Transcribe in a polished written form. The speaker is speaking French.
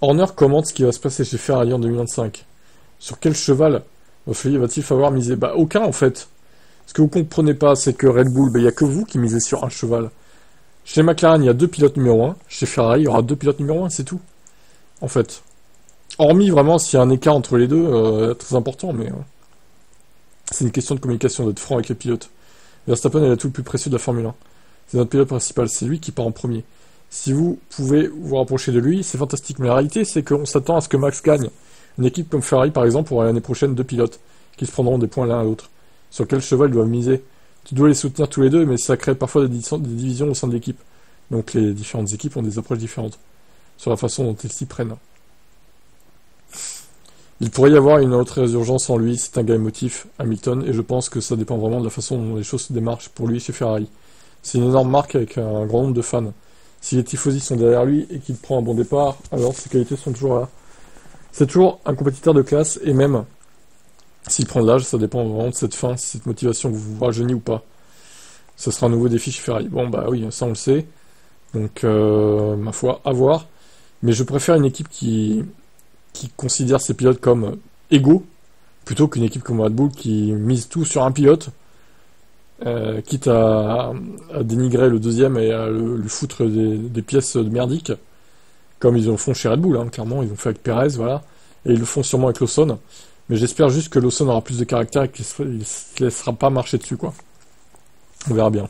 Horner commente ce qui va se passer chez Ferrari en 2025. Sur quel cheval va-t-il falloir miser? Bah aucun en fait. Ce que vous comprenez pas, c'est que Red Bull, il n'y a que vous qui misez sur un cheval. Chez McLaren, il y a deux pilotes numéro un. Chez Ferrari, il y aura deux pilotes numéro un, c'est tout. En fait. Hormis vraiment s'il y a un écart entre les deux, très important, mais c'est une question de communication, d'être franc avec les pilotes. Verstappen est l'atout le plus précieux de la Formule 1. C'est notre pilote principal, c'est lui qui part en premier. Si vous pouvez vous rapprocher de lui, c'est fantastique. Mais la réalité, c'est qu'on s'attend à ce que Max gagne. Une équipe comme Ferrari, par exemple, aura l'année prochaine deux pilotes qui se prendront des points l'un à l'autre. Sur quel cheval ils doivent miser? Tu dois les soutenir tous les deux, mais ça crée parfois des divisions au sein de l'équipe. Donc les différentes équipes ont des approches différentes sur la façon dont ils s'y prennent. Il pourrait y avoir une autre urgence en lui, c'est un gars émotif, Hamilton, et je pense que ça dépend vraiment de la façon dont les choses se démarchent pour lui chez Ferrari. C'est une énorme marque avec un grand nombre de fans. Si les tifosi sont derrière lui et qu'il prend un bon départ, alors ses qualités sont toujours là. C'est toujours un compétiteur de classe, et même s'il prend de l'âge, ça dépend vraiment de cette fin, si cette motivation vous rajeunit ou pas. Ce sera un nouveau défi chez Ferrari. Bon bah oui, ça on le sait. Donc ma foi, à voir. Mais je préfère une équipe qui considère ses pilotes comme égaux, plutôt qu'une équipe comme Red Bull qui mise tout sur un pilote, quitte à dénigrer le deuxième et à lui foutre des pièces de merdique, comme ils le font chez Red Bull, hein, clairement, ils l'ont fait avec Perez, voilà, et ils le font sûrement avec Lawson, mais j'espère juste que Lawson aura plus de caractère et qu'il ne se laissera pas marcher dessus, quoi. On verra bien.